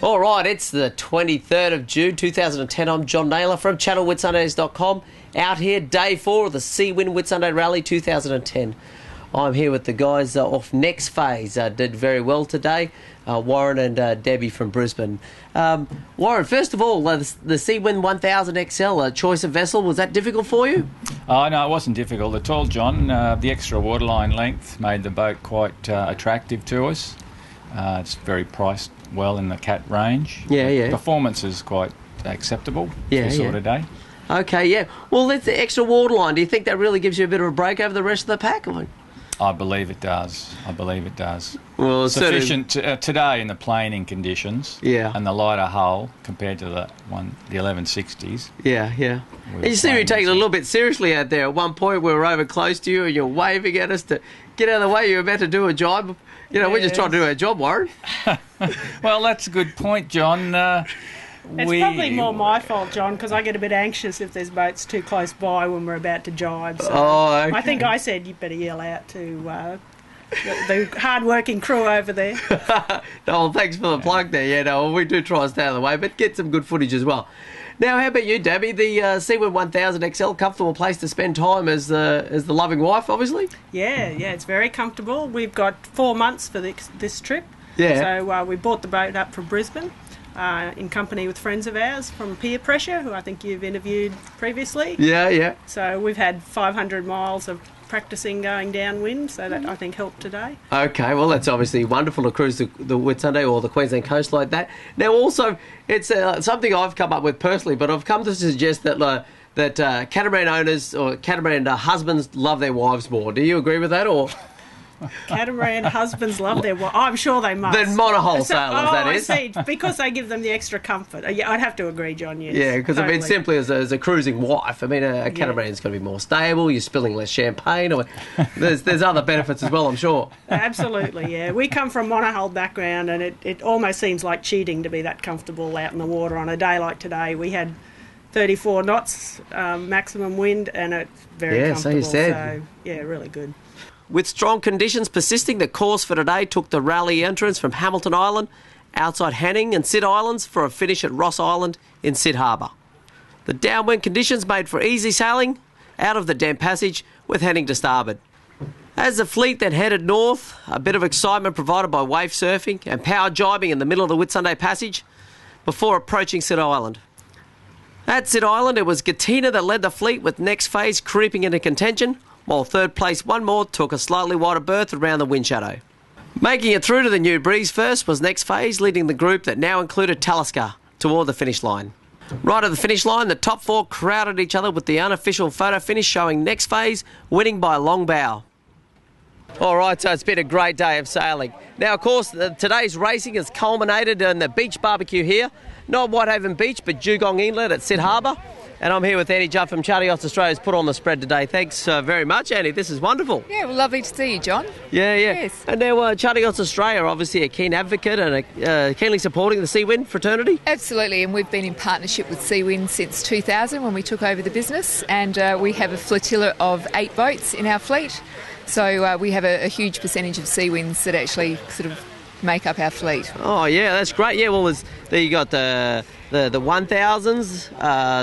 All right, it's the 23rd of June 2010. I'm John Naylor from channelwhitsundays.com. Out here, day 4 of the Seawind Whitsunday Rally 2010. I'm here with the guys off Next Phase. Did very well today. Warren and Debbie from Brisbane. Warren, first of all, the Seawind 1000 XL, choice of vessel, was that difficult for you? Oh, no, it wasn't difficult at all, John. The extra waterline length made the boat quite attractive to us. It's very priced well in the cat range. Yeah. Performance is quite acceptable for this sort of day. Okay, yeah. Well, that's the extra waterline. Do you think that really gives you a bit of a break over the rest of the pack? I believe it does. Well, sufficient today in the planing conditions. Yeah. And the lighter hull compared to the 1160s. Yeah. And you seem to be taking it a little bit seriously out there. At one point, we were over close to you, and you're waving at us to get out of the way. You were about to do a job. You know, we're just trying to do our job, Warren. Well, that's a good point, John. It's probably more my fault, John, because I get a bit anxious if there's boats too close by when we're about to jibe. So okay. I think I said you better yell out to the hard-working crew over there. Well, thanks for the plug there. Yeah, no, we do try to stay out of the way, but get some good footage as well. Now, how about you, Debbie? The Seawind 1000 XL, comfortable place to spend time as the loving wife, obviously? Yeah, it's very comfortable. We've got 4 months for this trip. Yeah. So we bought the boat up from Brisbane in company with friends of ours from Peer Pressure, who I think you've interviewed previously. Yeah. So we've had 500 miles of practising going downwind, so that I think helped today. Okay, well, that's obviously wonderful to cruise the Whitsunday or the Queensland coast like that. Now, also, it's something I've come up with personally, but I've come to suggest that catamaran owners or catamaran husbands love their wives more. Do you agree with that, or...? Catamaran husbands love their wives. I'm sure they must. Than monohull sailors, that is. I see. Because they give them the extra comfort. Yeah, I'd have to agree, John, yes. Yeah, because totally. I mean, simply as a cruising wife, I mean, a catamaran's going to be more stable, you're spilling less champagne, or there's other benefits as well, I'm sure. Absolutely, yeah. We come from monohull background, and it almost seems like cheating to be that comfortable out in the water on a day like today. We had 34 knots maximum wind, and it's very comfortable. So you said. So, yeah, really good. With strong conditions persisting, the course for today took the rally entrance from Hamilton Island, outside Hanning and Sid Islands, for a finish at Ross Island in Sid Harbour. The downwind conditions made for easy sailing out of the Dam Passage with heading to starboard. As the fleet then headed north, a bit of excitement provided by wave surfing and power jibing in the middle of the Whitsunday Passage before approaching Sid Island. At Sid Island, it was Gatina that led the fleet, with Next Phase creeping into contention, while third place One More took a slightly wider berth around the wind shadow. Making it through to the New Breeze first was Next Phase, leading the group that now included Talisker toward the finish line. Right at the finish line, the top 4 crowded each other, with the unofficial photo finish showing Next Phase winning by a long bow. All right, so it's been a great day of sailing. Now, of course, today's racing has culminated in the beach barbecue here, not Whitehaven Beach, but Dugong Inlet at Sid Harbour. And I'm here with Annie Judd from Charter Yachts Australia, who's put on the spread today. Thanks very much, Annie. This is wonderful. Yeah, well, lovely to see you, John. Yeah. Yes. And now Charter Yachts Australia are obviously a keen advocate and keenly supporting the Seawind fraternity. Absolutely, and we've been in partnership with Seawind since 2000 when we took over the business, and we have a flotilla of 8 boats in our fleet. So we have a huge percentage of Seawinds that actually sort of make up our fleet. Oh, yeah, that's great. Yeah, well, there you got the 1000s.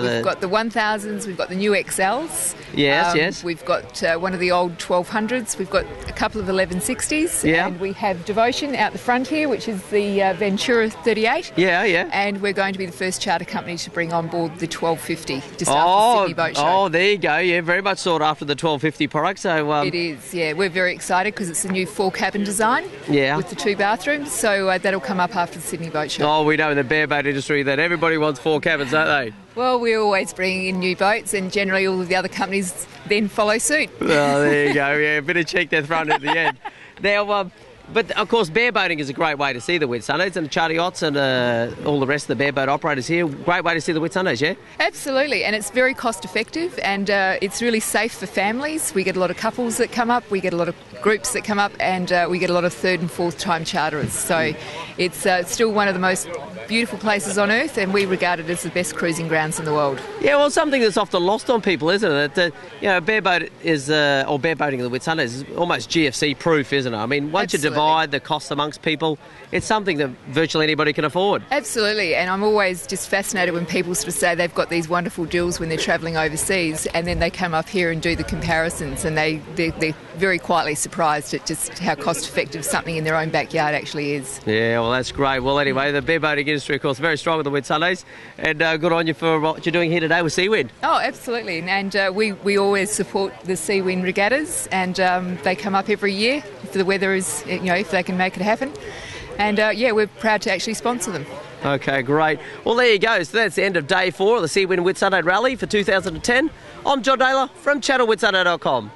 We've got the 1000s, we've got the new XLs. Yes. We've got one of the old 1200s, we've got a couple of 1160s. Yeah. And we have Devotion out the front here, which is the Ventura 38. Yeah. And we're going to be the first charter company to bring on board the 1250 just after the Sydney Boat Show. Oh, there you go. Yeah, very much sought after the 1250 product. So it is, yeah. We're very excited because it's a new 4-cabin design with the 2 bathrooms. So that'll come up after the Sydney Boat Show. Oh, we know in the bareboat industry that everybody wants 4 cabins, don't they? Well, we're always bringing in new boats, and generally all of the other companies then follow suit. Oh, there you go. Yeah, a bit of cheek there thrown at the end. Now, but of course, bareboating is a great way to see the Whitsundays, and the Charter Yachts and all the rest of the bareboat operators here. Great way to see the Whitsundays, yeah? Absolutely, and it's very cost effective, and it's really safe for families. We get a lot of couples that come up, we get a lot of groups that come up, and we get a lot of 3rd and 4th time charterers. So it's still one of the most beautiful places on earth, and we regard it as the best cruising grounds in the world. Yeah, well, something that's often lost on people, isn't it? That bareboat is, or bareboating in the Whitsundays is almost GFC proof, isn't it? I mean, once Absolutely. you divide the costs amongst people. It's something that virtually anybody can afford. Absolutely, and I'm always just fascinated when people sort of say they've got these wonderful deals when they're travelling overseas, and then they come up here and do the comparisons, and they're very quietly surprised at just how cost-effective something in their own backyard actually is. Yeah, well, that's great. Well, anyway, the bareboating industry, of course, very strong with the Whitsundays, and good on you for what you're doing here today with Seawind. Oh, absolutely, and we always support the Seawind regattas, and they come up every year if the weather is, if they can make it happen. And we're proud to actually sponsor them. Okay, great. Well, there you go. So that's the end of day 4 of the Seawind Whitsunday Rally for 2010. I'm John Naylor from channelwhitsunday.com.